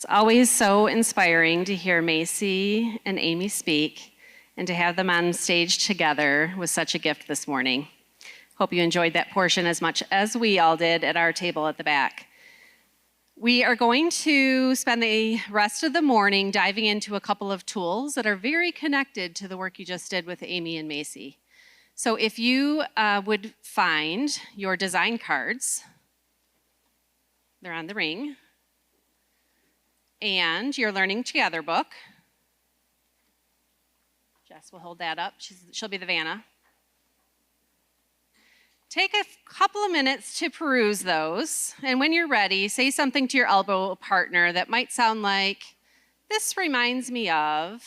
It's always so inspiring to hear Macy and Amy speak and to have them on stage together was such a gift this morning. Hope you enjoyed that portion as much as we all did at our table at the back. We are going to spend the rest of the morning diving into a couple of tools that are very connected to the work you just did with Amy and Macy. So if you would find your design cards, they're on the ring, and your Learning Together book. Jess will hold that up. She'll be the Vanna. Take a couple of minutes to peruse those, and when you're ready, say something to your elbow partner that might sound like, this reminds me of,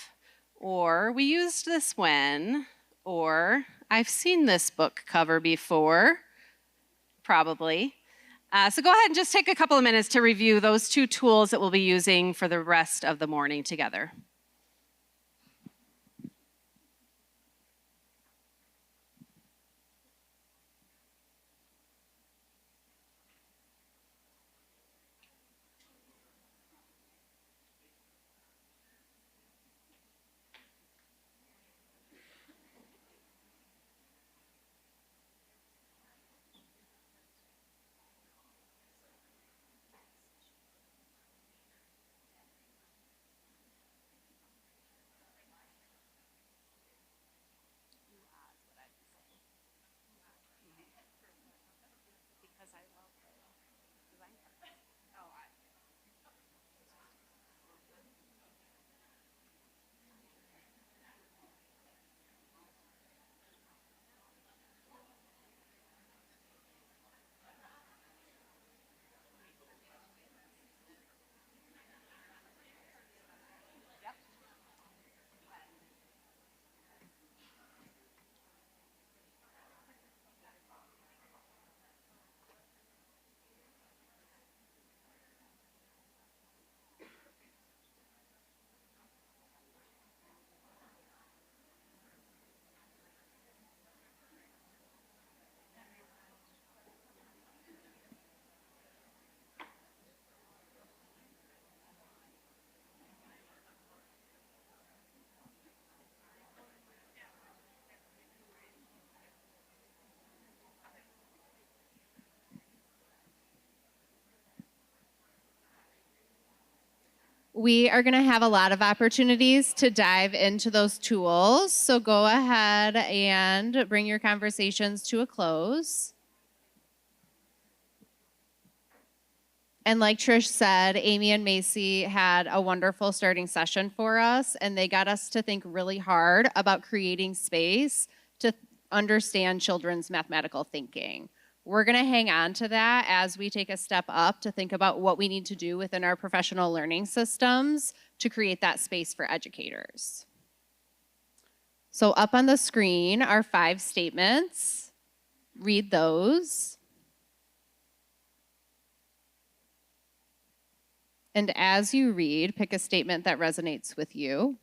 or we used this when, or I've seen this book cover before, probably. So go ahead and just take a couple of minutes to review those two tools that we'll be using for the rest of the morning together. We are going to have a lot of opportunities to dive into those tools. So go ahead and bring your conversations to a close. And like Trish said, Amy and Macy had a wonderful starting session for us, and they got us to think really hard about creating space to understand children's mathematical thinking. We're going to hang on to that as we take a step up to think about what we need to do within our professional learning systems to create that space for educators. So up on the screen are 5 statements. Read those. And as you read, pick a statement that resonates with you.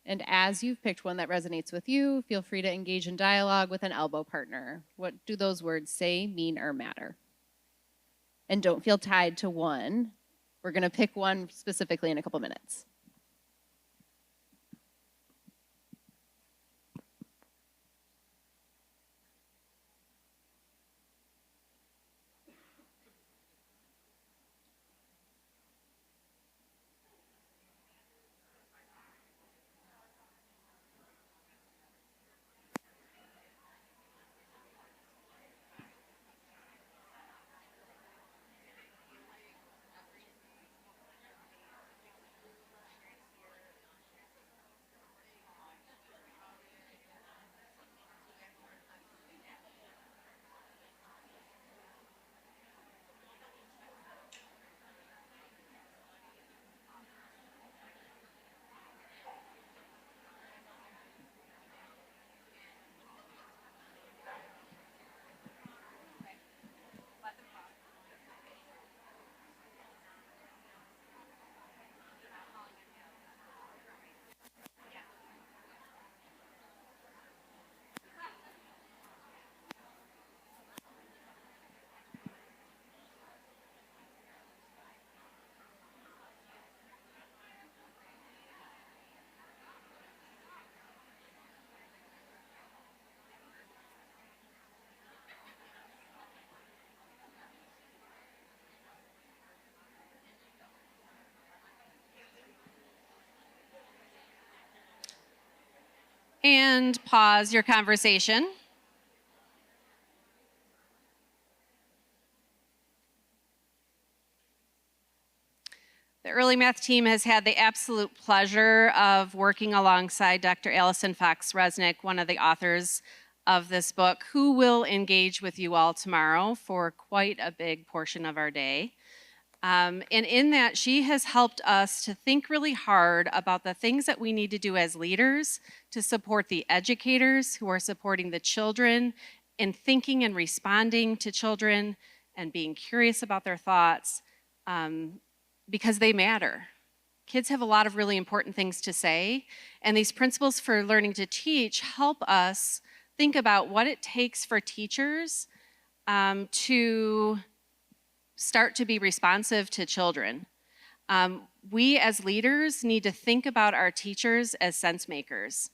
And as you've picked one that resonates with you, feel free to engage in dialogue with an elbow partner. What do those words say, mean, or matter? And don't feel tied to one. We're going to pick one specifically in a couple minutes. And pause your conversation. The early math team has had the absolute pleasure of working alongside Dr. Allison Fox-Resnick, one of the authors of this book, who will engage with you all tomorrow for quite a big portion of our day. And in that, she has helped us to think really hard about the things that we need to do as leaders to support the educators who are supporting the children in thinking and responding to children and being curious about their thoughts. Because they matter. Kids have a lot of really important things to say, and these principles for learning to teach help us think about what it takes for teachers to start to be responsive to children. We as leaders need to think about our teachers as sense makers.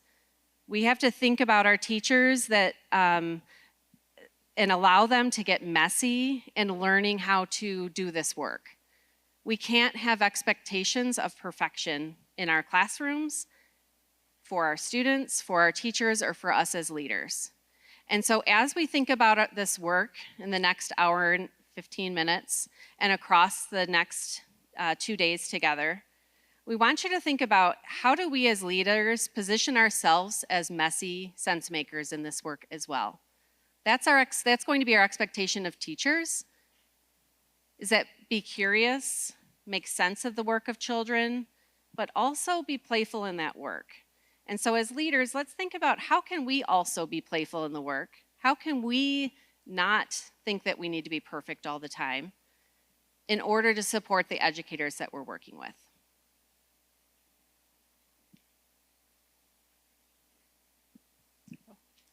We have to think about our teachers that and allow them to get messy in learning how to do this work. We can't have expectations of perfection in our classrooms, for our students, for our teachers, or for us as leaders. And so as we think about this work in the next hour and 15 minutes and across the next 2 days together, we want you to think about how do we as leaders position ourselves as messy sense makers in this work as well. That's going to be our expectation of teachers, is that be curious, make sense of the work of children, but also be playful in that work. And so as leaders, let's think about how can we also be playful in the work? How can we not think that we need to be perfect all the time in order to support the educators that we're working with?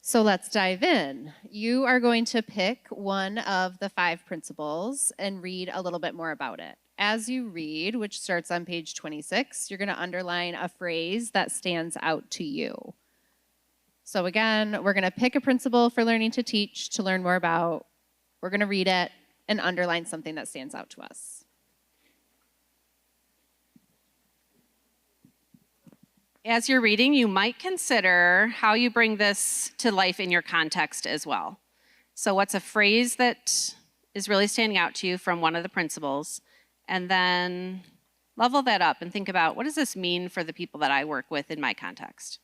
So let's dive in. You are going to pick one of the 5 principles and read a little bit more about it. As you read, which starts on page 26, you're going to underline a phrase that stands out to you. So again, we're going to pick a principle for learning to teach to learn more about. We're going to read it and underline something that stands out to us. As you're reading, you might consider how you bring this to life in your context as well. So what's a phrase that is really standing out to you from one of the principles? And then level that up and think about, what does this mean for the people that I work with in my context?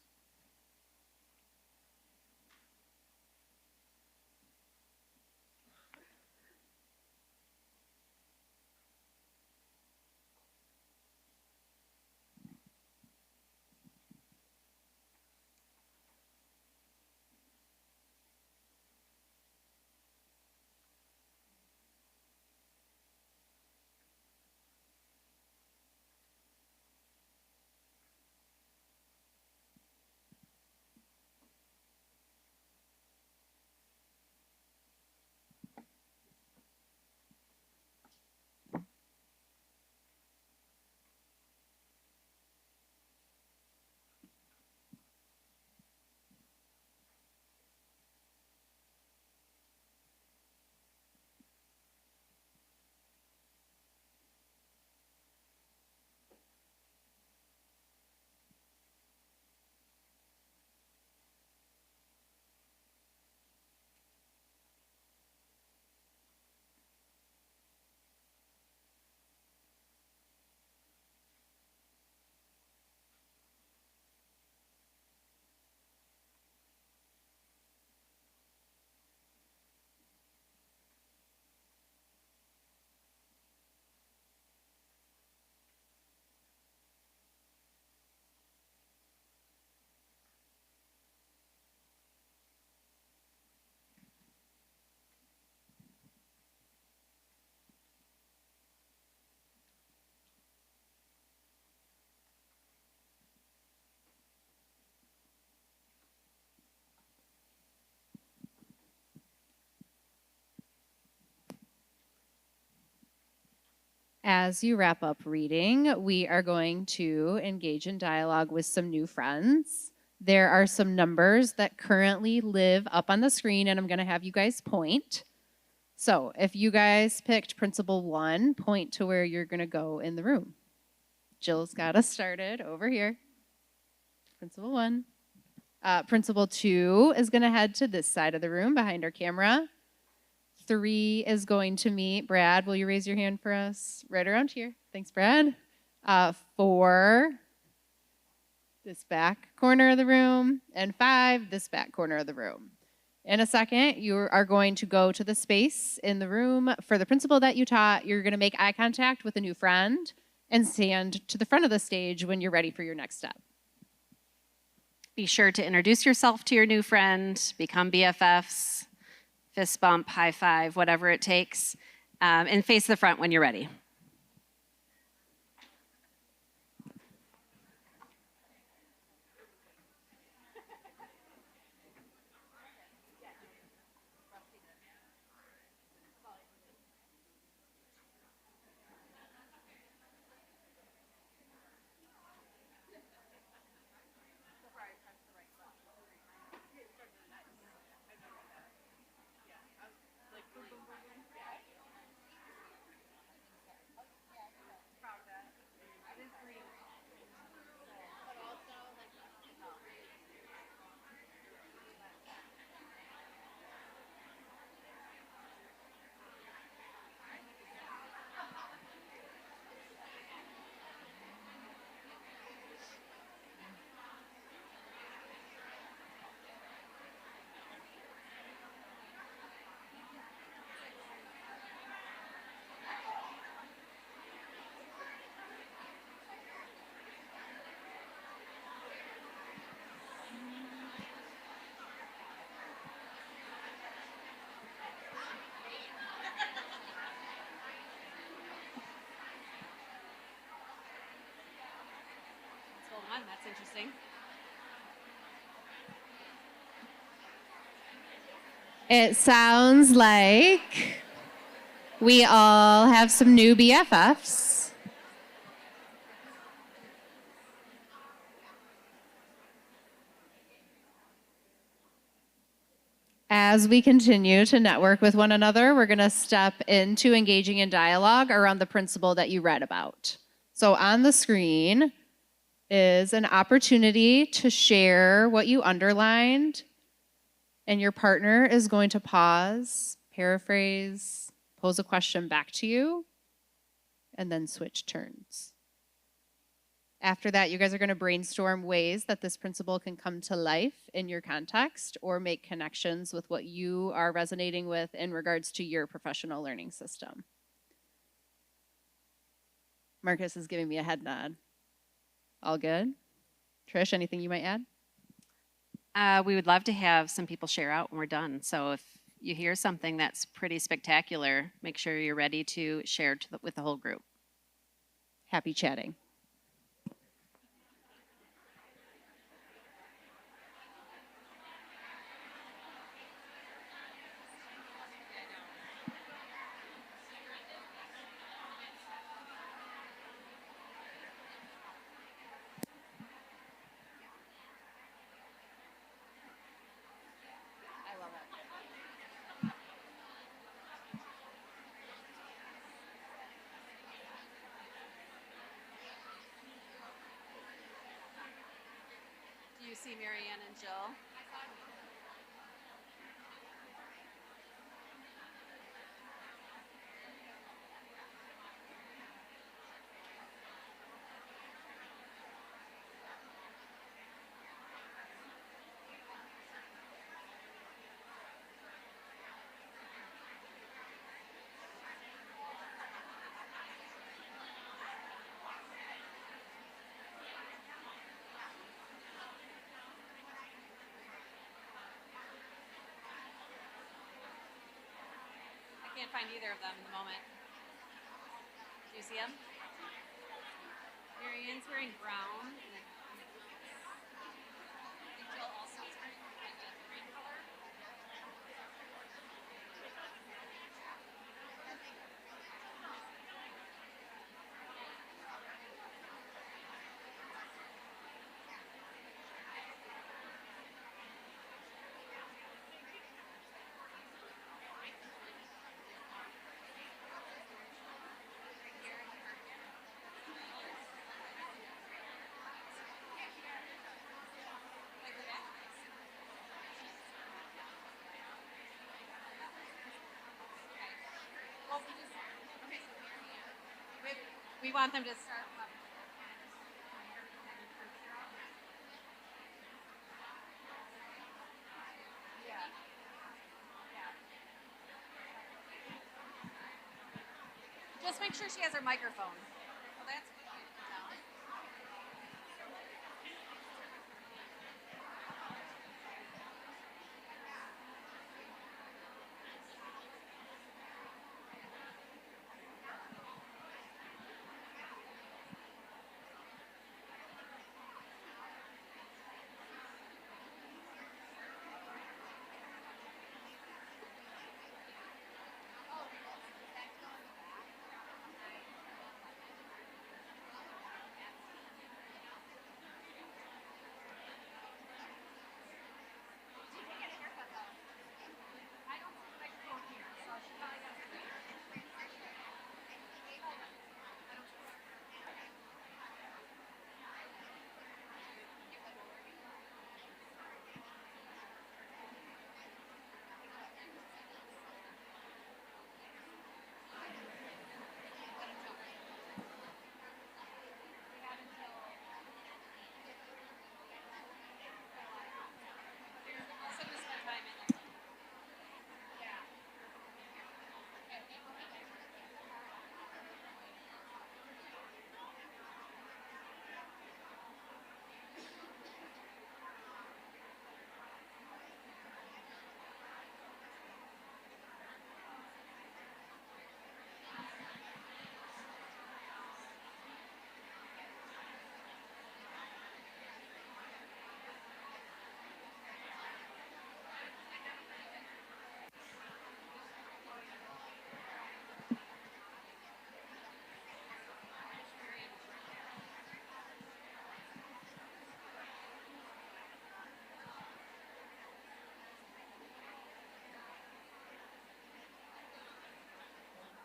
As you wrap up reading, we are going to engage in dialogue with some new friends. There are some numbers that currently live up on the screen, and I'm going to have you guys point. So if you guys picked principle 1, point to where you're going to go in the room. Jill's got us started over here. Principle 1. Principal 2 is going to head to this side of the room behind our camera. 3 is going to meet Brad. Will you raise your hand for us? Right around here. Thanks, Brad. 4, this back corner of the room. And 5, this back corner of the room. In a second, you are going to go to the space in the room for the principal that you taught. You're going to make eye contact with a new friend and stand to the front of the stage when you're ready for your next step. Be sure to introduce yourself to your new friend, become BFFs, fist bump, high five, whatever it takes, and face the front when you're ready. That's interesting. It sounds like we all have some new BFFs. As we continue to network with one another, we're going to step into engaging in dialogue around the principle that you read about. So on the screen is an opportunity to share what you underlined, and your partner is going to pause, paraphrase, pose a question back to you, and then switch turns. After that, you guys are going to brainstorm ways that this principle can come to life in your context or make connections with what you are resonating with in regards to your professional learning system. Marcus is giving me a head nod. All good? Trish, anything you might add? We would love to have some people share out when we're done. So if you hear something that's pretty spectacular, make sure you're ready to share with the whole group. Happy chatting. Do you see Marianne and Jill? I can't find either of them in the moment. Do you see them? Marianne's wearing brown. Jill also is wearing a green color. We want them to start. Just make sure she has her microphone. Oh, that's good.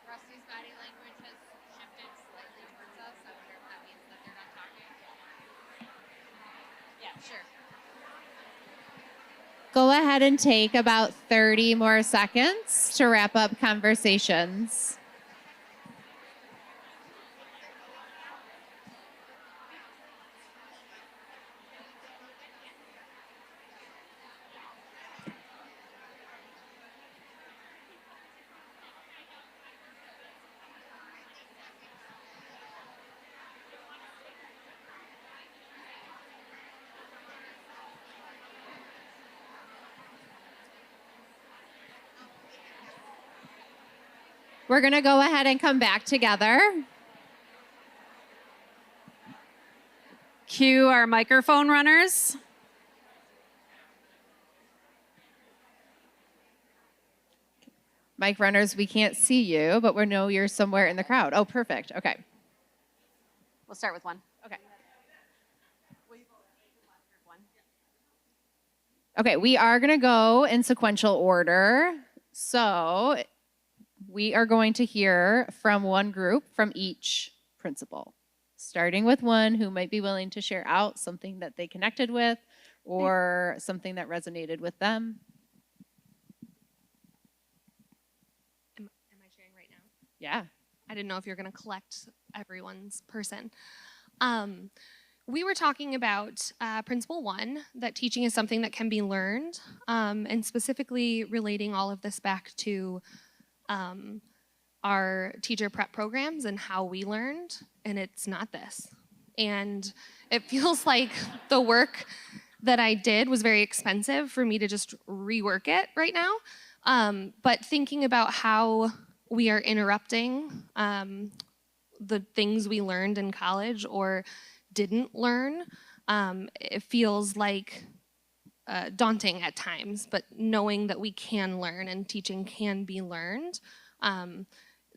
Rusty's body language has shifted slightly towards us. I wonder if that means that they're not talking. Yeah, sure. Go ahead and take about 30 more seconds to wrap up conversations. We're going to go ahead and come back together. Cue our microphone runners. Mic runners, we can't see you, but we know you're somewhere in the crowd. Oh, perfect. Okay. We'll start with one. Okay. Okay, we are going to go in sequential order. So we are going to hear from one group from each principal, starting with one who might be willing to share out something that they connected with or something that resonated with them. Am I sharing right now? Yeah. I didn't know if you're going to collect everyone's person. We were talking about Principle 1, that teaching is something that can be learned, and specifically relating all of this back to our teacher prep programs and how we learned, and it's not this. And it feels like the work that I did was very expensive for me to just rework it right now. But thinking about how we are interrupting the things we learned in college or didn't learn, it feels like daunting at times, but knowing that we can learn and teaching can be learned,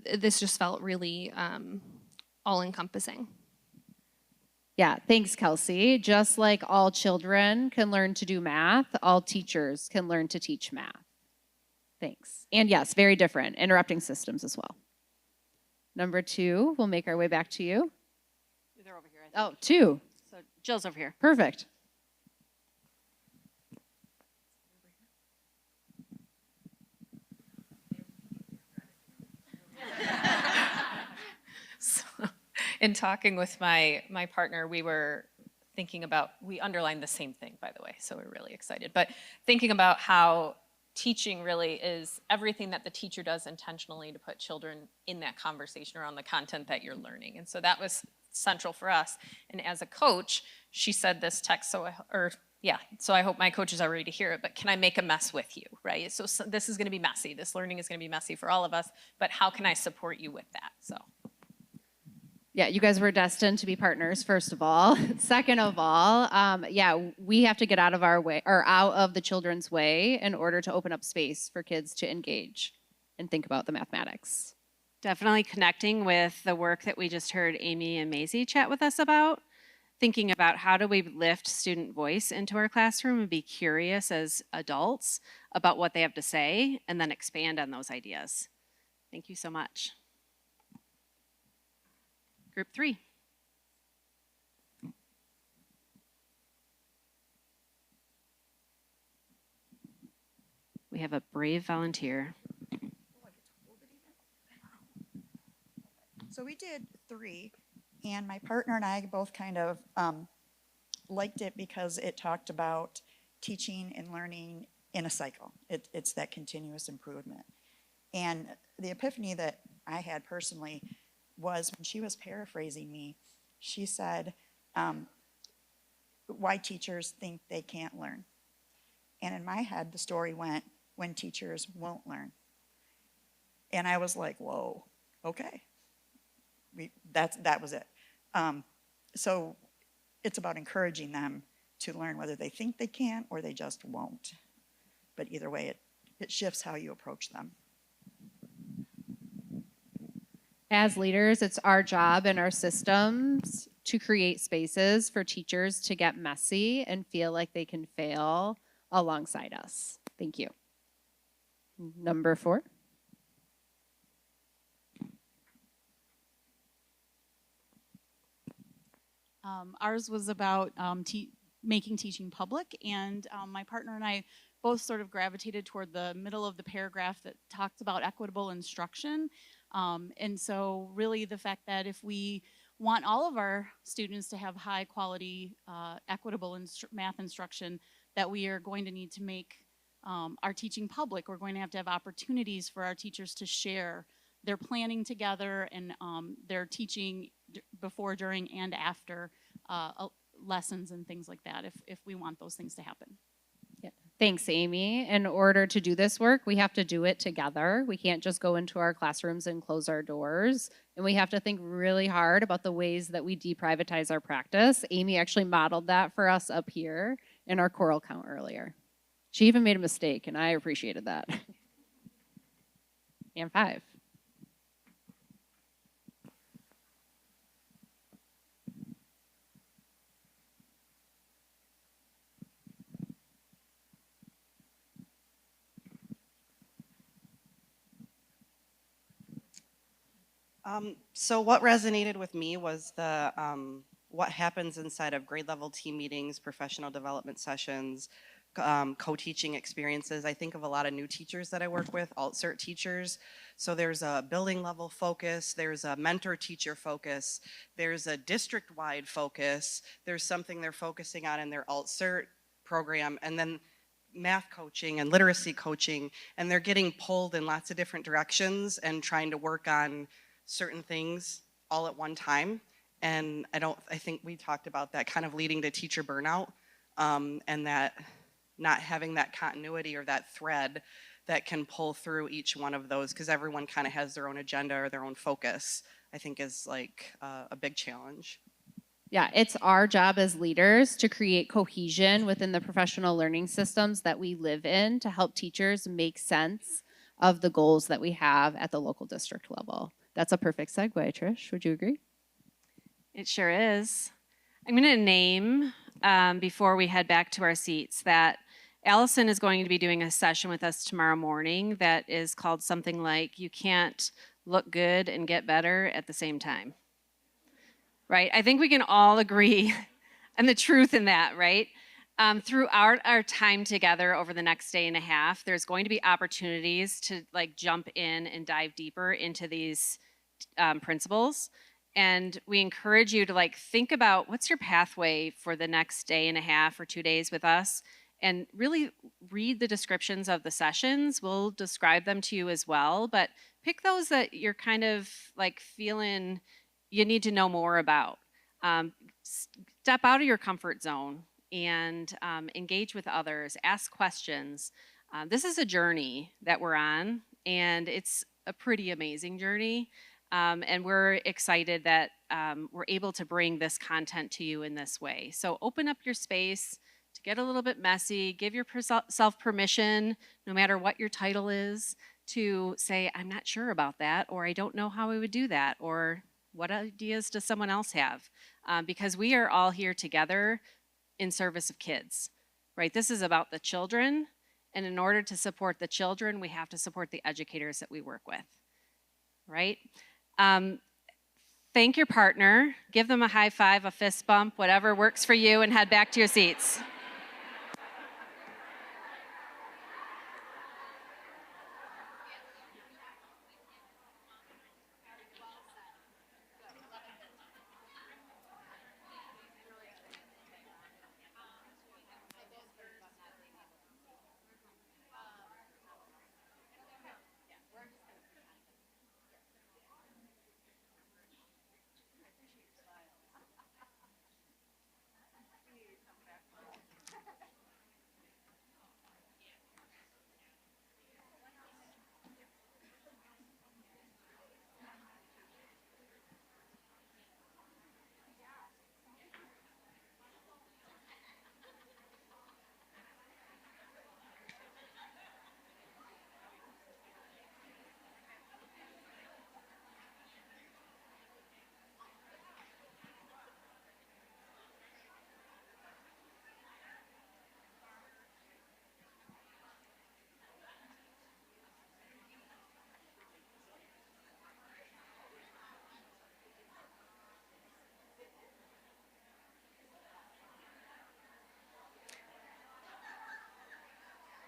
this just felt really all-encompassing. Yeah, thanks, Kelsey. Just like all children can learn to do math, all teachers can learn to teach math. Thanks. And yes, very different, interrupting systems as well. Number 2, we'll make our way back to you. They're over here, I think. Oh, 2. So Jill's over here. Perfect. In talking with my partner, we were thinking about, we underlined the same thing, by the way, so we're really excited. But thinking about how teaching really is everything that the teacher does intentionally to put children in that conversation around the content that you're learning. And so that was central for us. And as a coach, she said this text, so I hope my coaches are ready to hear it, but can I make a mess with you, right? So this is gonna be messy. This learning is gonna be messy for all of us, but how can I support you with that, so. Yeah, you guys were destined to be partners, first of all. Second of all, we have to get out of our way or out of the children's way in order to open up space for kids to engage and think about the mathematics. Definitely connecting with the work that we just heard Amy and Maisie chat with us about, thinking about how do we lift student voice into our classroom and be curious as adults about what they have to say and then expand on those ideas. Thank you so much. Group 3. We have a brave volunteer. So we did 3, and my partner and I both kind of liked it because it talked about teaching and learning in a cycle. It's that continuous improvement. And the epiphany that I had personally was when she was paraphrasing me, she said, why teachers think they can't learn. And in my head, the story went, when teachers won't learn. And I was like, whoa, okay. That was it. So it's about encouraging them to learn whether they think they can or they just won't. But either way, it shifts how you approach them. As leaders, it's our job and our systems to create spaces for teachers to get messy and feel like they can fail alongside us. Thank you. Number 4. Ours was about making teaching public, and my partner and I both sort of gravitated toward the middle of the paragraph that talks about equitable instruction. And so really the fact that if we want all of our students to have high quality, equitable math instruction, that we are going to need to make our teaching public. We're going to have opportunities for our teachers to share their planning together and their teaching before, during, and after lessons and things like that, if we want those things to happen. Yeah. Thanks, Amy. In order to do this work, we have to do it together. We can't just go into our classrooms and close our doors. And we have to think really hard about the ways that we deprivatize our practice. Amy actually modeled that for us up here in our choral count earlier. She even made a mistake, and I appreciated that. And 5. So what resonated with me was the what happens inside of grade level team meetings, professional development sessions, co-teaching experiences. I think of a lot of new teachers that I work with, alt-cert teachers. So there's a building level focus, there's a mentor teacher focus, there's a district-wide focus, there's something they're focusing on in their alt-cert program, and then math coaching and literacy coaching, and they're getting pulled in lots of different directions and trying to work on certain things all at one time. And I think we talked about that kind of leading to teacher burnout, and that not having that continuity or that thread that can pull through each one of those, because everyone kind of has their own agenda or their own focus, I think is like a big challenge. Yeah, it's our job as leaders to create cohesion within the professional learning systems that we live in to help teachers make sense of the goals that we have at the local district level. That's a perfect segue, Trish. Would you agree? It sure is. I'm going to name, before we head back to our seats, that Allison is going to be doing a session with us tomorrow morning that is called something like, you can't look good and get better at the same time. Right? I think we can all agree on the truth in that, right? Throughout our time together over the next day and a half, there's going to be opportunities to like jump in and dive deeper into these principles. And we encourage you to like think about what's your pathway for the next day and a half or 2 days with us, and really read the descriptions of the sessions. We'll describe them to you as well, but pick those that you're kind of like feeling you need to know more about. Step out of your comfort zone and engage with others, ask questions. This is a journey that we're on, and it's a pretty amazing journey. And we're excited that we're able to bring this content to you in this way. So open up your space to get a little bit messy, give yourself permission, no matter what your title is, to say, I'm not sure about that, or I don't know how I would do that, or what ideas does someone else have? Because we are all here together in service of kids, right? This is about the children, and in order to support the children, we have to support the educators that we work with, right? Thank your partner, give them a high five, a fist bump, whatever works for you, and head back to your seats.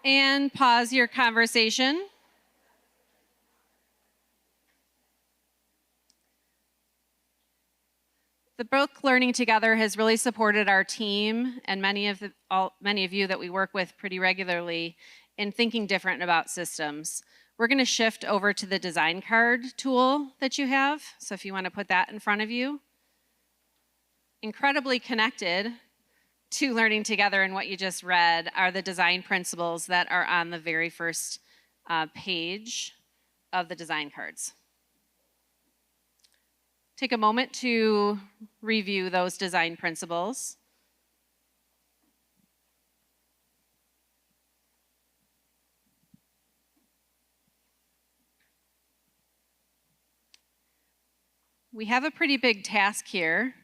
And pause your conversation. The book Learning Together has really supported our team and many of you that we work with pretty regularly in thinking different about systems. We're going to shift over to the design card tool that you have. So if you want to put that in front of you. Incredibly connected to Learning Together and what you just read are the design principles that are on the very first page of the design cards. Take a moment to review those design principles. We have a pretty big task here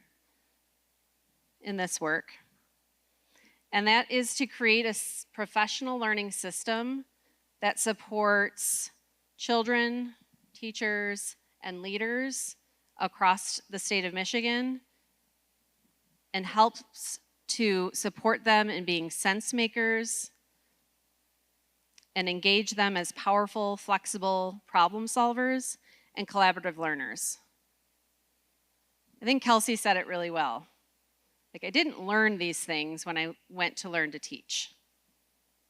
in this work, and that is to create a professional learning system that supports children, teachers, and leaders across the state of Michigan and helps to support them in being sense makers and engage them as powerful, flexible problem solvers and collaborative learners. I think Kelsey said it really well. Like, I didn't learn these things when I went to learn to teach.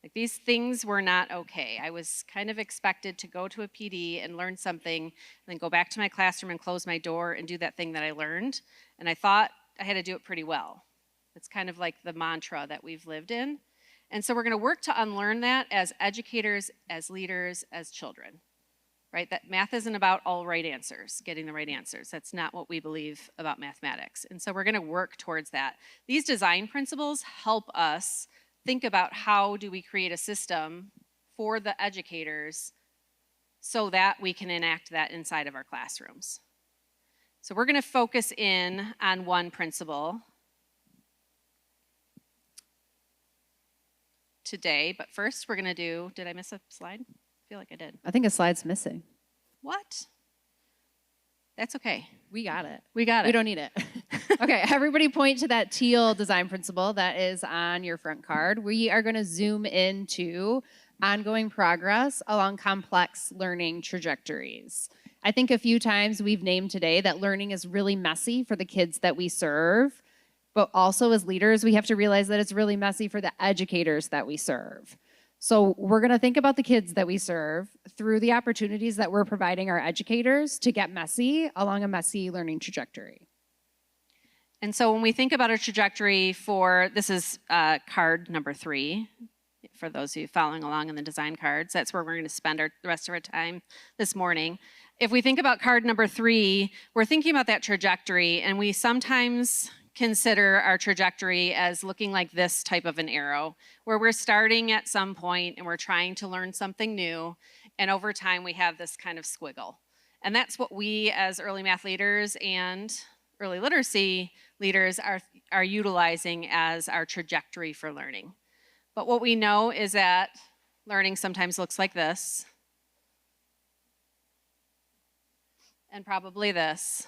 Like, these things were not okay. I was kind of expected to go to a PD and learn something and then go back to my classroom and close my door and do that thing that I learned. And I thought I had to do it pretty well. It's kind of like the mantra that we've lived in. And so we're going to work to unlearn that as educators, as leaders, as children. Right? That math isn't about all right answers, getting the right answers. That's not what we believe about mathematics. And so we're going to work towards that. These design principles help us think about how do we create a system for the educators so that we can enact that inside of our classrooms. So we're going to focus in on one principle today, but first we're going to do, did I miss a slide? I feel like I did. I think a slide's missing. What? That's okay. We got it. We got it. We don't need it. Okay, everybody point to that teal design principle that is on your front card. We are going to zoom into ongoing progress along complex learning trajectories. I think a few times we've named today that learning is really messy for the kids that we serve, but also as leaders, we have to realize that it's really messy for the educators that we serve. So we're going to think about the kids that we serve through the opportunities that we're providing our educators to get messy along a messy learning trajectory. And so when we think about a trajectory for, this is card number 3, for those of you following along in the design cards, that's where we're going to spend the rest of our time this morning. If we think about card number 3, we're thinking about that trajectory, and we sometimes consider our trajectory as looking like this type of an arrow, where we're starting at some point and we're trying to learn something new, and over time we have this kind of squiggle. And that's what we as early math leaders and early literacy leaders are utilizing as our trajectory for learning. But what we know is that learning sometimes looks like this, and probably this,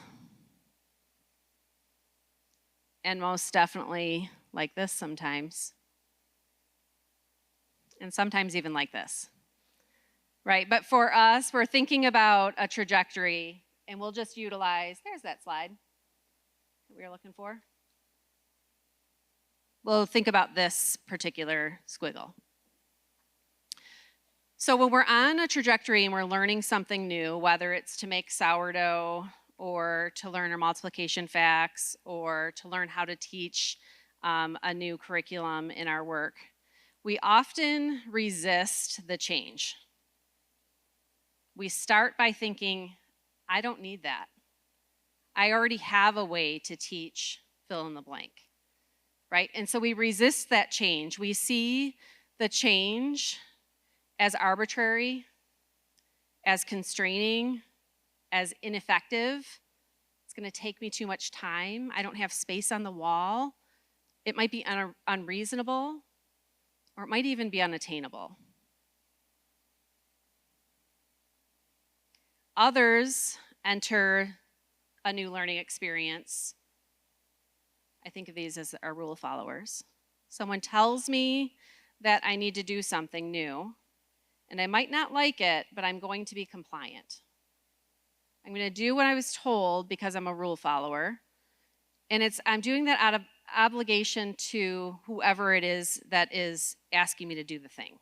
and most definitely like this sometimes, and sometimes even like this, right? But for us, we're thinking about a trajectory, and we'll just utilize, there's that slide that we were looking for. We'll think about this particular squiggle. So when we're on a trajectory and we're learning something new, whether it's to make sourdough or to learn our multiplication facts or to learn how to teach a new curriculum in our work, we often resist the change. We start by thinking, I don't need that. I already have a way to teach fill in the blank, right? And so we resist that change. We see the change as arbitrary, as constraining, as ineffective. It's going to take me too much time. I don't have space on the wall. It might be unreasonable, or it might even be unattainable. Others enter a new learning experience. I think of these as our rule followers. Someone tells me that I need to do something new, and I might not like it, but I'm going to be compliant. I'm going to do what I was told because I'm a rule follower, and I'm doing that out of obligation to whoever it is that is asking me to do the thing.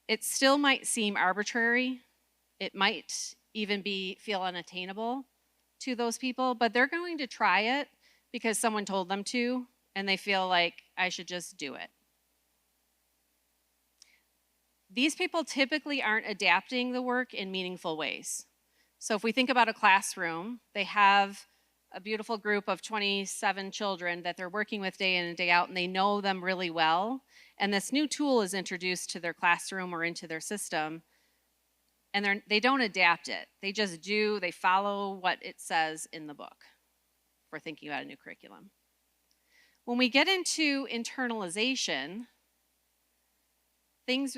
It still might seem arbitrary. It might even feel unattainable to those people, but they're going to try it because someone told them to, and they feel like I should just do it. These people typically aren't adapting the work in meaningful ways. So if we think about a classroom, they have a beautiful group of 27 children that they're working with day in and day out, and they know them really well. And this new tool is introduced to their classroom or into their system, and they don't adapt it. They just do, they follow what it says in the book for thinking about a new curriculum. When we get into internalization,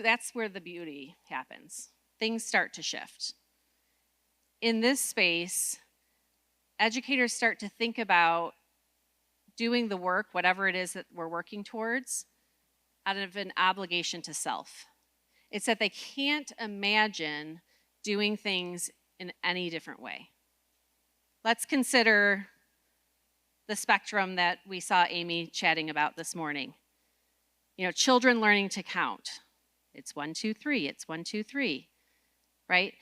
that's where the beauty happens. Things start to shift. In this space, educators start to think about doing the work, whatever it is that we're working towards, out of an obligation to self. It's that they can't imagine doing things in any different way. Let's consider the spectrum that we saw Amy chatting about this morning. You know, children learning to count. It's 1, 2, 3, it's 1, 2, 3, right?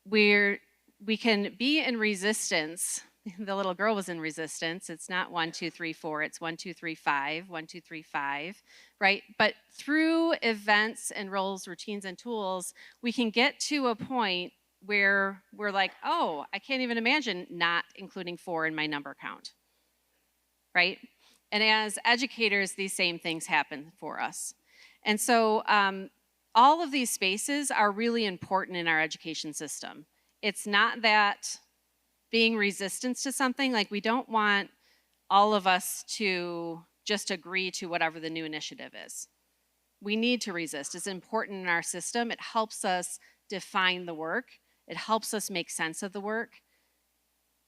We can be in resistance. The little girl was in resistance. It's not 1, 2, 3, 4, it's 1, 2, 3, 5, 1, 2, 3, 5, right? But through events and roles, routines, and tools, we can get to a point where we're like, oh, I can't even imagine not including 4 in my number count, right? And as educators, these same things happen for us. And so all of these spaces are really important in our education system. It's not that being resistant to something, like we don't want all of us to just agree to whatever the new initiative is. We need to resist. It's important in our system. It helps us define the work. It helps us make sense of the work.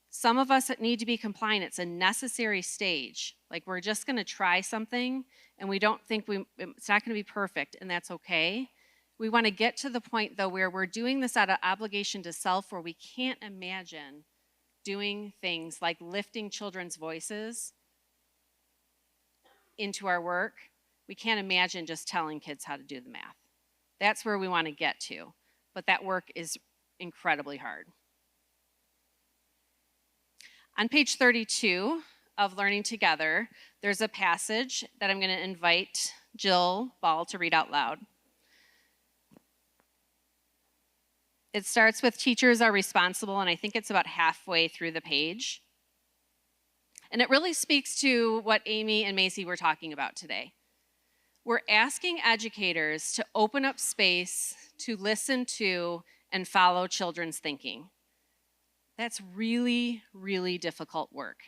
Some of us need to be compliant. It's a necessary stage. Like we're just going to try something and we don't think it's not going to be perfect, and that's okay. We want to get to the point, though, where we're doing this out of obligation to self, where we can't imagine doing things like lifting children's voices into our work. We can't imagine just telling kids how to do the math. That's where we want to get to, but that work is incredibly hard. On page 32 of Learning Together, there's a passage that I'm going to invite Jill Ball to read out loud. It starts with teachers are responsible, and I think it's about halfway through the page. And it really speaks to what Amy and Macy were talking about today. We're asking educators to open up space to listen to and follow children's thinking. That's really, really difficult work.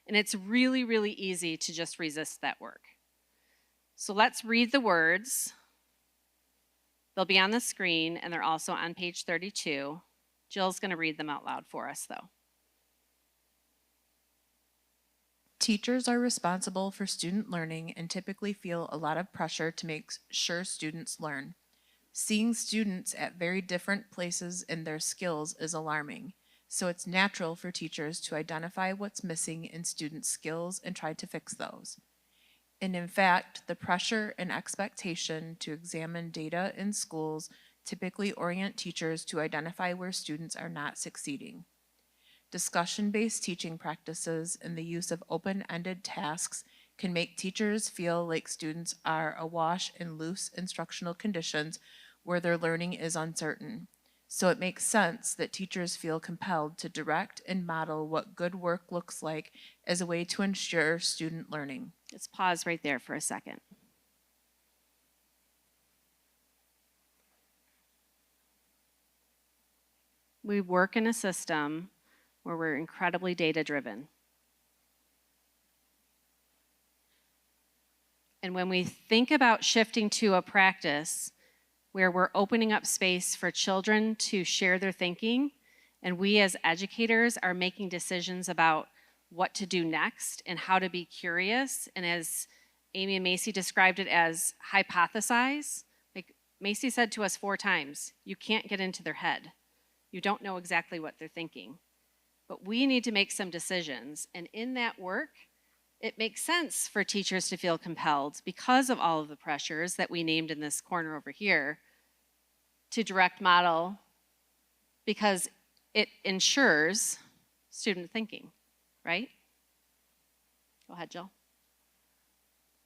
And it's really, really easy to just resist that work. So let's read the words. They'll be on the screen, and they're also on page 32. Jill's going to read them out loud for us, though. Teachers are responsible for student learning and typically feel a lot of pressure to make sure students learn. Seeing students at very different places in their skills is alarming, so it's natural for teachers to identify what's missing in students' skills and try to fix those. And in fact, the pressure and expectation to examine data in schools typically orient teachers to identify where students are not succeeding. Discussion-based teaching practices and the use of open-ended tasks can make teachers feel like students are awash in loose instructional conditions where their learning is uncertain. So it makes sense that teachers feel compelled to direct and model what good work looks like as a way to ensure student learning. Let's pause right there for a second. We work in a system where we're incredibly data-driven. And when we think about shifting to a practice where we're opening up space for children to share their thinking, and we as educators are making decisions about what to do next and how to be curious, and as Amy and Macy described it as hypothesize, like Macy said to us 4 times, you can't get into their head. You don't know exactly what they're thinking. But we need to make some decisions, and in that work, it makes sense for teachers to feel compelled, because of all of the pressures that we named in this corner over here, to direct model, because it ensures student thinking, right? Go ahead, Jill.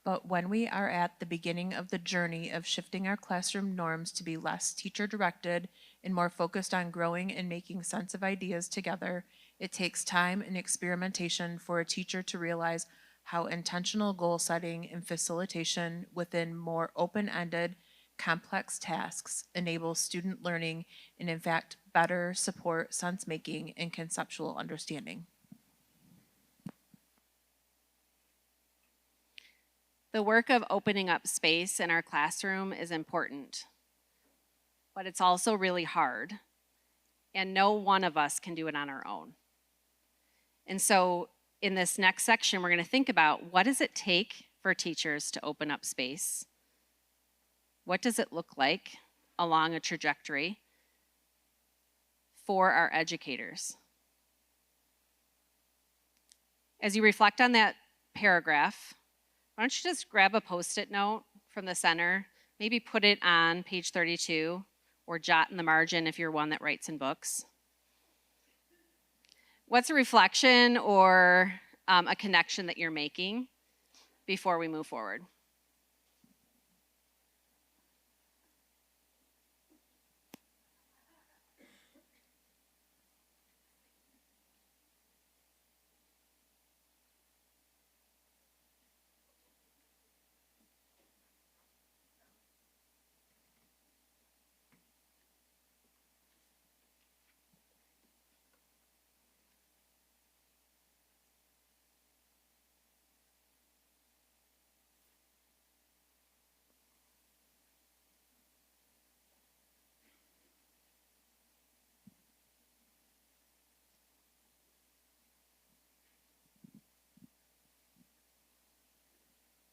But when we are at the beginning of the journey of shifting our classroom norms to be less teacher-directed and more focused on growing and making sense of ideas together, it takes time and experimentation for a teacher to realize how intentional goal setting and facilitation within more open-ended, complex tasks enable student learning and, in fact, better support sense-making and conceptual understanding. The work of opening up space in our classroom is important, but it's also really hard, and no one of us can do it on our own. And so in this next section, we're going to think about, what does it take for teachers to open up space? What does it look like along a trajectory for our educators? As you reflect on that paragraph, why don't you just grab a Post-it note from the center, maybe put it on page 32, or jot in the margin if you're one that writes in books. What's a reflection or a connection that you're making before we move forward?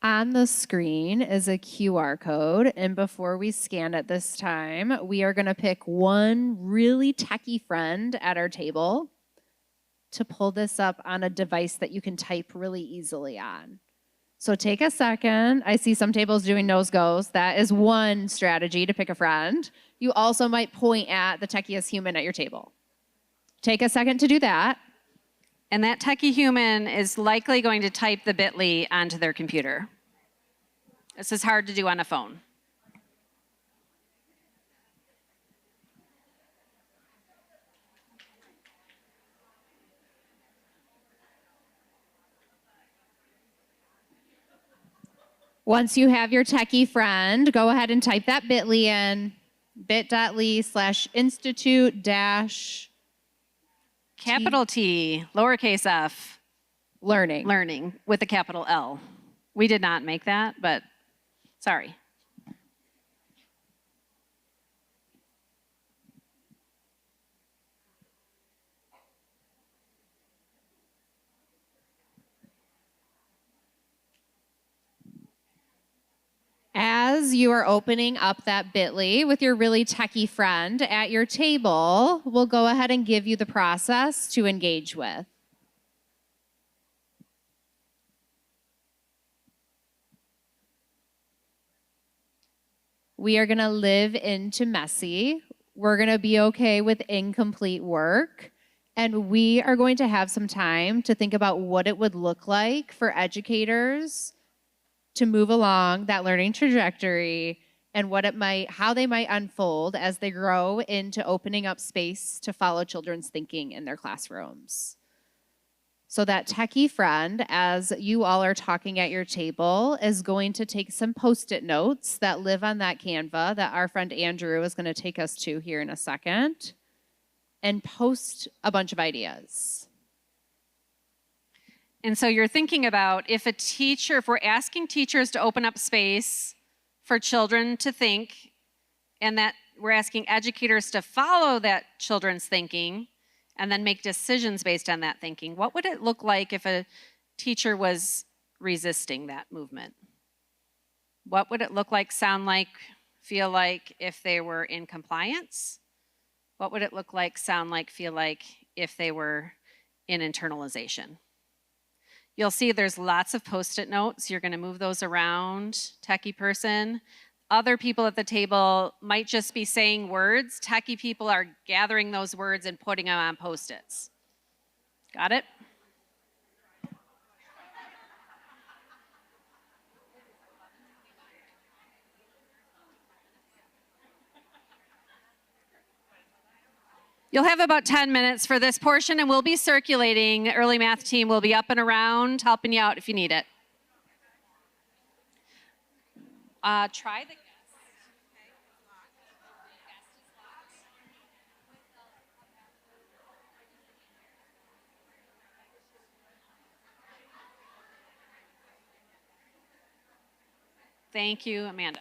On the screen is a QR code, and before we scan it this time, we are going to pick one really techie friend at our table to pull this up on a device that you can type really easily on. So take a second. I see some tables doing nose goes. That is one strategy to pick a friend. You also might point at the techiest human at your table. Take a second to do that. And that techie human is likely going to type the bit.ly onto their computer. This is hard to do on a phone. Once you have your techie friend, go ahead and type that bit.ly in, bit.ly/institute dash Capital T, lowercase f, learning. with a capital L. We did not make that, but sorry. As you are opening up that bit.ly with your really techie friend at your table, we'll go ahead and give you the process to engage with. We are going to live into messy. We're going to be okay with incomplete work. And we are going to have some time to think about what it would look like for educators to move along that learning trajectory and how they might unfold as they grow into opening up space to follow children's thinking in their classrooms. So that techie friend, as you all are talking at your table, is going to take some Post-it notes that live on that Canva that our friend Andrew is going to take us to here in a second, and post a bunch of ideas. And so you're thinking about if we're asking teachers to open up space for children to think, and that we're asking educators to follow that children's thinking, and then make decisions based on that thinking, what would it look like if a teacher was resisting that movement? What would it look like, sound like, feel like if they were in compliance? What would it look like, sound like, feel like if they were in internalization? You'll see there's lots of Post-it notes. You're going to move those around, techie person. Other people at the table might just be saying words. Techie people are gathering those words and putting them on Post-its. Got it? You'll have about 10 minutes for this portion, and we'll be circulating. The early math team will be up and around, helping you out if you need it. Try the Thank you, Amanda.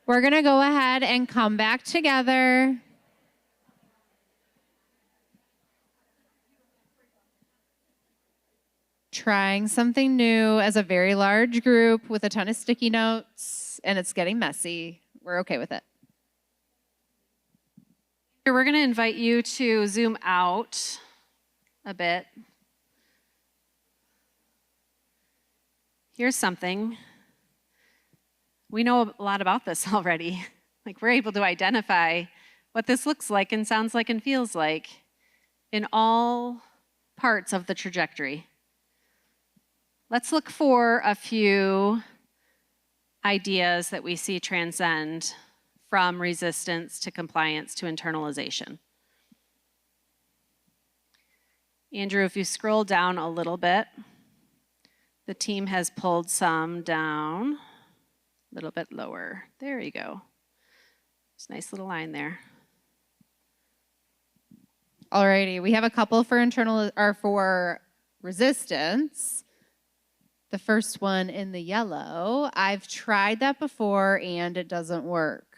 We're going to go ahead and come back together. Trying something new as a very large group with a ton of sticky notes, and it's getting messy. We're okay with it. We're going to invite you to zoom out a bit. Here's something. We know a lot about this already. Like, we're able to identify what this looks like and sounds like and feels like in all parts of the trajectory. Let's look for a few ideas that we see transcend from resistance to compliance to internalization. Andrew, if you scroll down a little bit, the team has pulled some down a little bit lower. There you go. It's a nice little line there. Alrighty, we have a couple for resistance. The first one in the yellow, I've tried that before and it doesn't work.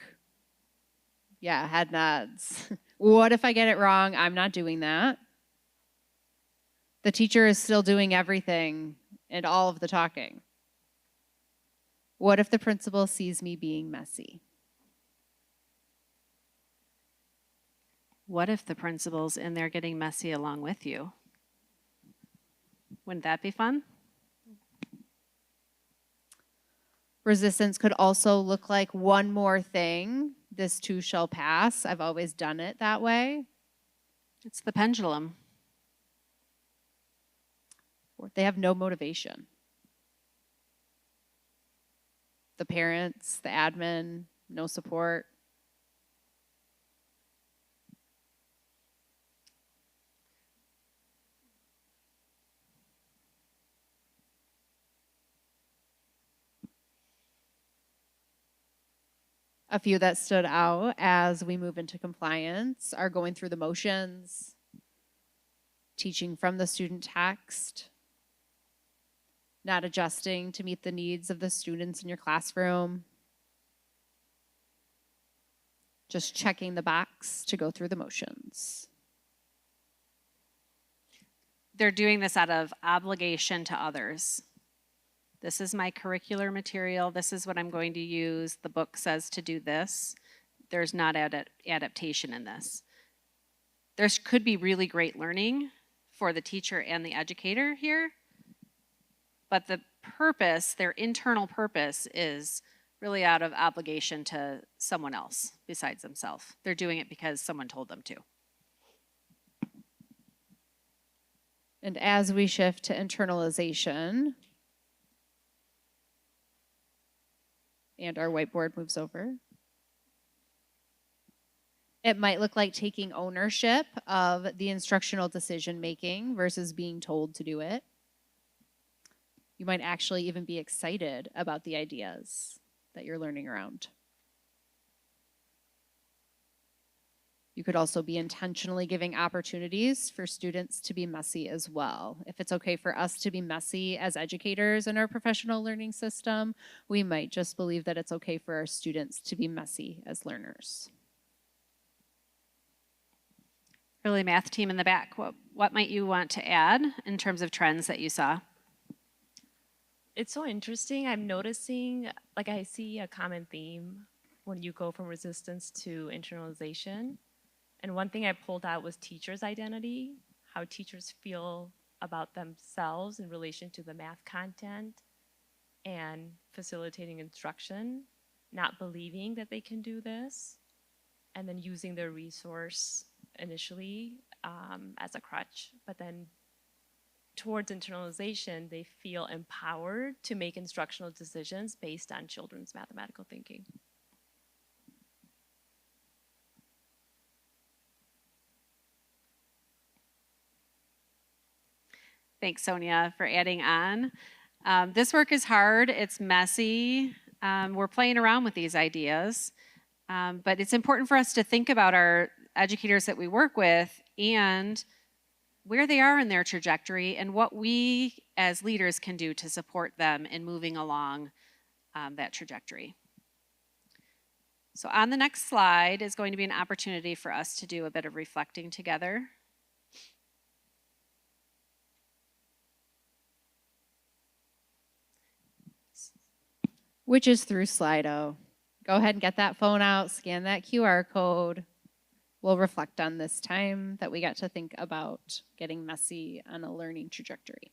Yeah, head nods. What if I get it wrong? I'm not doing that. The teacher is still doing everything and all of the talking. What if the principal sees me being messy? What if the principal's in there getting messy along with you? Wouldn't that be fun? Resistance could also look like one more thing. This too shall pass. I've always done it that way. It's the pendulum. Or they have no motivation. The parents, the admin, no support. A few that stood out as we move into compliance are going through the motions, teaching from the student text, not adjusting to meet the needs of the students in your classroom, just checking the box to go through the motions. They're doing this out of obligation to others. This is my curricular material. This is what I'm going to use. The book says to do this. There's not adaptation in this. There could be really great learning for the teacher and the educator here, but the purpose, their internal purpose, is really out of obligation to someone else besides themselves. They're doing it because someone told them to. And as we shift to internalization, and our whiteboard moves over, it might look like taking ownership of the instructional decision making versus being told to do it. You might actually even be excited about the ideas that you're learning around. You could also be intentionally giving opportunities for students to be messy as well. If it's okay for us to be messy as educators in our professional learning system, we might just believe that it's okay for our students to be messy as learners. Early math team in the back, what might you want to add in terms of trends that you saw? It's so interesting. I'm noticing, like, I see a common theme when you go from resistance to internalization. And one thing I pulled out was teachers' identity, how teachers feel about themselves in relation to the math content and facilitating instruction, not believing that they can do this, and then using their resource initially as a crutch. But then towards internalization, they feel empowered to make instructional decisions based on children's mathematical thinking. Thanks, Sonia, for adding on. This work is hard, it's messy. We're playing around with these ideas, but it's important for us to think about our educators that we work with and where they are in their trajectory and what we as leaders can do to support them in moving along that trajectory. So on the next slide is going to be an opportunity for us to do a bit of reflecting together. Which is through Slido. Go ahead and get that phone out, scan that QR code. We'll reflect on this time that we got to think about getting messy on a learning trajectory.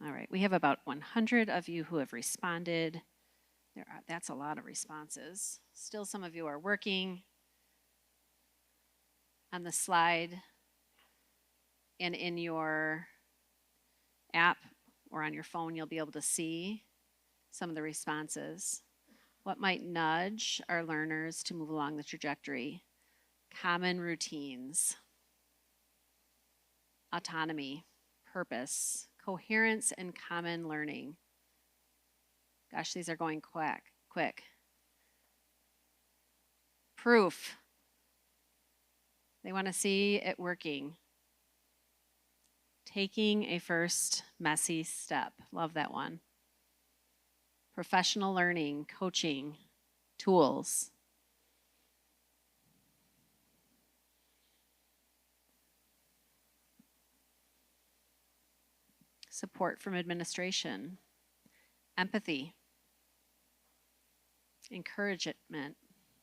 All right, we have about 100 of you who have responded. That's a lot of responses. Still, some of you are working on the slide and in your app or on your phone, you'll be able to see some of the responses. What might nudge our learners to move along the trajectory? Common routines, autonomy, purpose, coherence, and common learning. Gosh, these are going quick. Proof. They want to see it working. Taking a first messy step. Love that one. Professional learning, coaching, tools. Support from administration. Empathy. Encouragement.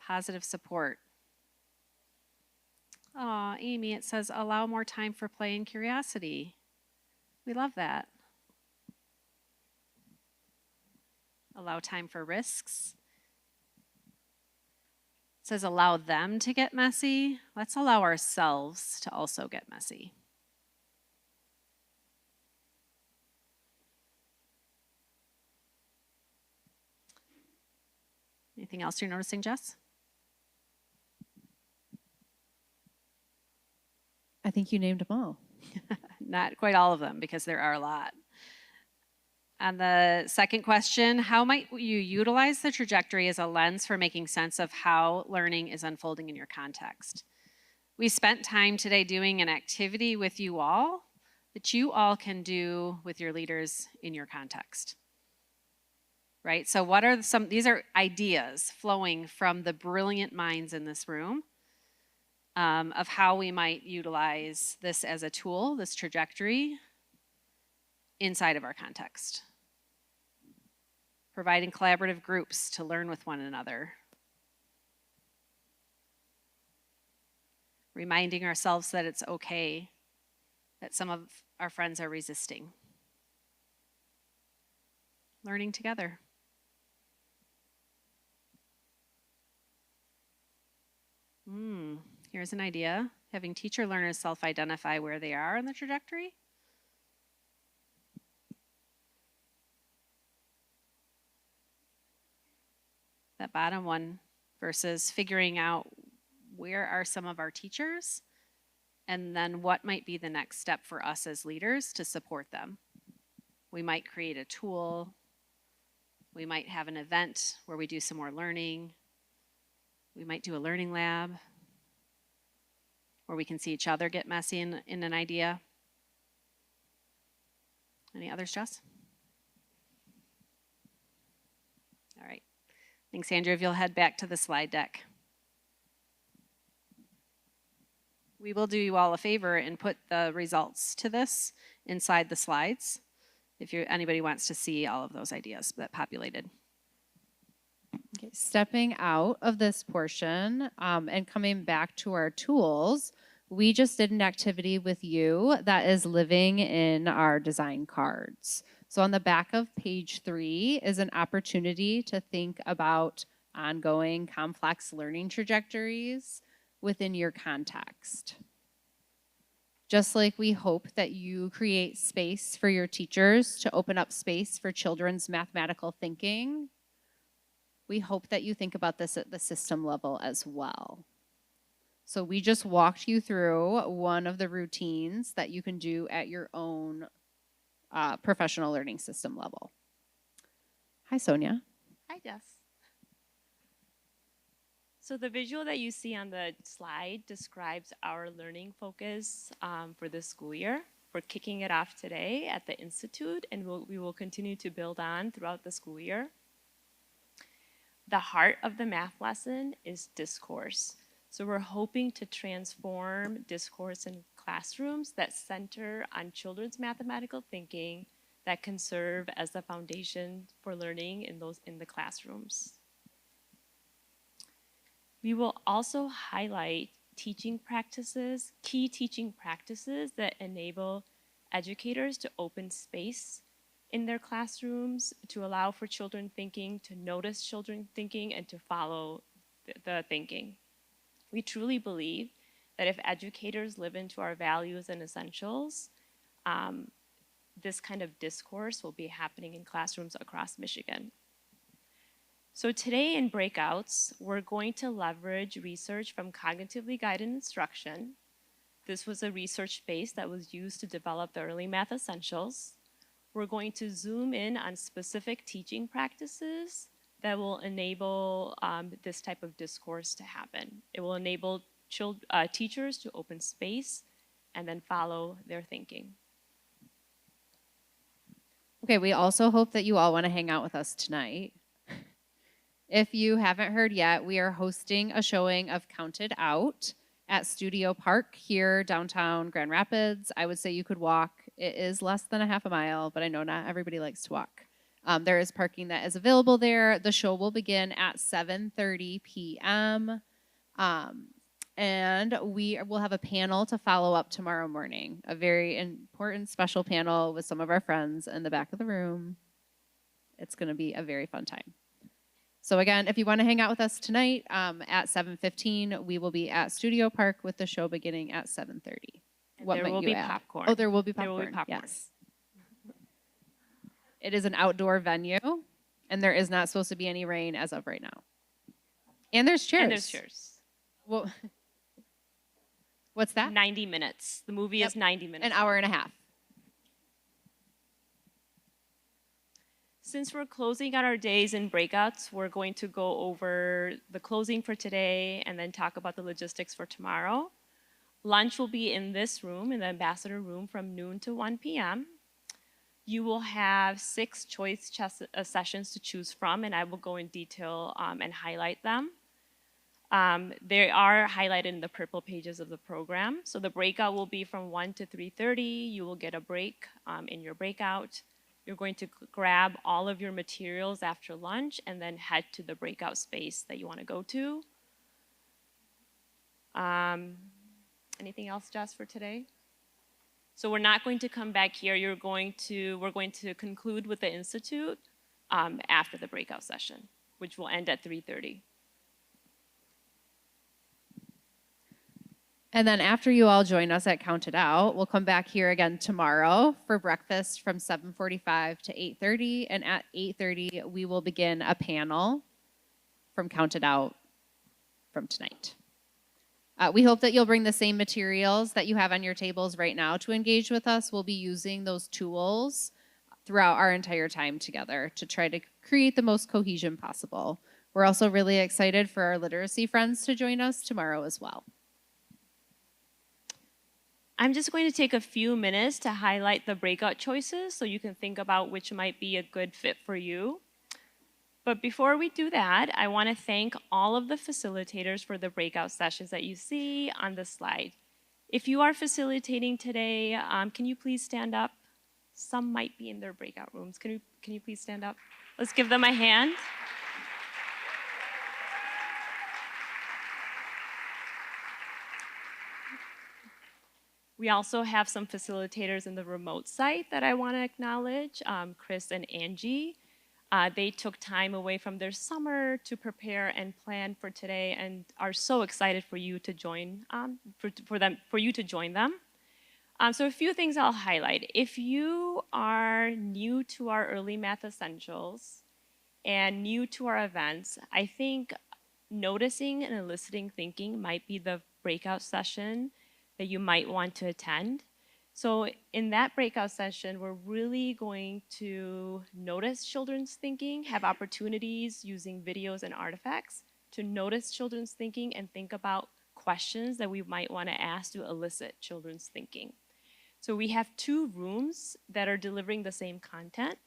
Positive support. Aw, Amy, it says allow more time for play and curiosity. We love that. Allow time for risks. It says allow them to get messy. Let's allow ourselves to also get messy. Anything else you're noticing, Jess? I think you named them all. Not quite all of them, because there are a lot. And the second question, how might you utilize the trajectory as a lens for making sense of how learning is unfolding in your context? We spent time today doing an activity with you all that you all can do with your leaders in your context. Right? So what are these are ideas flowing from the brilliant minds in this room of how we might utilize this as a tool, this trajectory, inside of our context. Providing collaborative groups to learn with one another. Reminding ourselves that it's okay that some of our friends are resisting. Learning together. Here's an idea. Having teacher learners self-identify where they are on the trajectory. That bottom one versus figuring out where are some of our teachers and then what might be the next step for us as leaders to support them. We might create a tool. We might have an event where we do some more learning. We might do a learning lab where we can see each other get messy in an idea. Any others, Jess? All right. Thanks, Andrew. If you'll head back to the slide deck. We will do you all a favor and put the results to this inside the slides if anybody wants to see all of those ideas that populated. Okay, stepping out of this portion and coming back to our tools, we just did an activity with you that is living in our design cards. So on the back of page 3 is an opportunity to think about ongoing complex learning trajectories within your context. Just like we hope that you create space for your teachers to open up space for children's mathematical thinking, we hope that you think about this at the system level as well. So we just walked you through one of the routines that you can do at your own professional learning system level. Hi, Sonia. Hi, Jess. So the visual that you see on the slide describes our learning focus for this school year. We're kicking it off today at the Institute, and we will continue to build on throughout the school year. The heart of the math lesson is discourse. So we're hoping to transform discourse in classrooms that center on children's mathematical thinking that can serve as the foundation for learning in the classrooms. We will also highlight teaching practices, key teaching practices that enable educators to open space in their classrooms to allow for children thinking, to notice children thinking, and to follow the thinking. We truly believe that if educators live into our values and essentials, this kind of discourse will be happening in classrooms across Michigan. So today in breakouts, we're going to leverage research from cognitively guided instruction. This was a research base that was used to develop the early math essentials. We're going to zoom in on specific teaching practices that will enable this type of discourse to happen. It will enable teachers to open space and then follow their thinking. Okay, we also hope that you all want to hang out with us tonight. If you haven't heard yet, we are hosting a showing of Counted Out at Studio Park here downtown Grand Rapids. I would say you could walk. It is less than a half a mile, but I know not everybody likes to walk. There is parking that is available there. The show will begin at 7:30 p.m. And we will have a panel to follow up tomorrow morning, a very important special panel with some of our friends in the back of the room. It's going to be a very fun time. So again, if you want to hang out with us tonight at 7:15, we will be at Studio Park with the show beginning at 7:30. What there might will you be add? popcorn. Oh, there will be There popcorn. will be popcorn. Yes. It is an outdoor venue, and there is not supposed to be any rain as of right now. And there's chairs. And there's chairs. Well, what's that? 90 minutes. The movie is 90 minutes. An hour and a half. Since we're closing out our days in breakouts, we're going to go over the closing for today and then talk about the logistics for tomorrow. Lunch will be in this room, in the ambassador room, from noon to 1 p.m. You will have 6 choice sessions to choose from, and I will go in detail and highlight them. They are highlighted in the purple pages of the program. So the breakout will be from 1 to 3:30. You will get a break in your breakout. You're going to grab all of your materials after lunch and then head to the breakout space that you want to go to. Anything else, Jess, for today? So we're not going to come back here. We're going to conclude with the Institute after the breakout session, which will end at 3:30. And then after you all join us at Count It Out, we'll come back here again tomorrow for breakfast from 7:45 to 8:30. And at 8:30, we will begin a panel from Count It Out from tonight. We hope that you'll bring the same materials that you have on your tables right now to engage with us. We'll be using those tools throughout our entire time together to try to create the most cohesion possible. We're also really excited for our literacy friends to join us tomorrow as well. I'm just going to take a few minutes to highlight the breakout choices so you can think about which might be a good fit for you. But before we do that, I want to thank all of the facilitators for the breakout sessions that you see on the slide. If you are facilitating today, can you please stand up? Some might be in their breakout rooms. Can you please stand up? Let's give them a hand. We also have some facilitators in the remote site that I want to acknowledge, Chris and Angie. They took time away from their summer to prepare and plan for today and are so excited for you to join, for you to join them. So a few things I'll highlight. If you are new to our early math essentials and new to our events, I think noticing and eliciting thinking might be the breakout session that you might want to attend. So in that breakout session, we're really going to notice children's thinking, have opportunities using videos and artifacts to notice children's thinking and think about questions that we might want to ask to elicit children's thinking. So we have 2 rooms that are delivering the same content.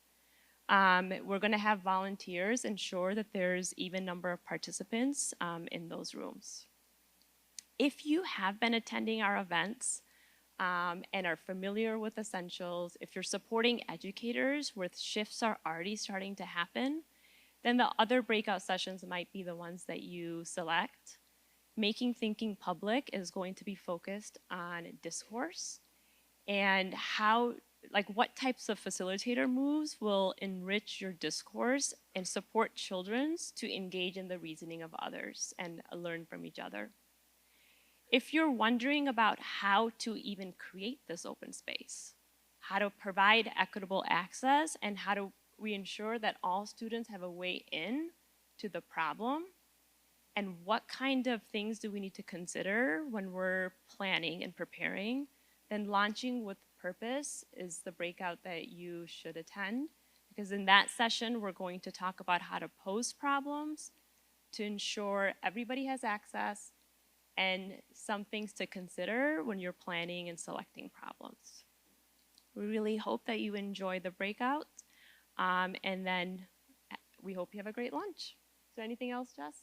We're going to have volunteers ensure that there's even number of participants in those rooms. If you have been attending our events and are familiar with essentials, if you're supporting educators where shifts are already starting to happen, then the other breakout sessions might be the ones that you select. Making thinking public is going to be focused on discourse and what types of facilitator moves will enrich your discourse and support children to engage in the reasoning of others and learn from each other. If you're wondering about how to even create this open space, how to provide equitable access, and how do we ensure that all students have a way in to the problem, and what kind of things do we need to consider when we're planning and preparing, then Launching with Purpose is the breakout that you should attend, because in that session, we're going to talk about how to pose problems to ensure everybody has access and some things to consider when you're planning and selecting problems. We really hope that you enjoy the breakout, and then we hope you have a great lunch. Is there anything else, Jess?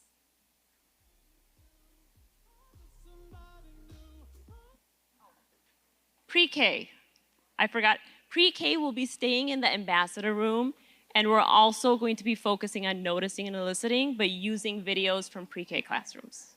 Pre-K, I forgot. Pre-K will be staying in the ambassador room, and we're also going to be focusing on noticing and eliciting, but using videos from pre-K classrooms.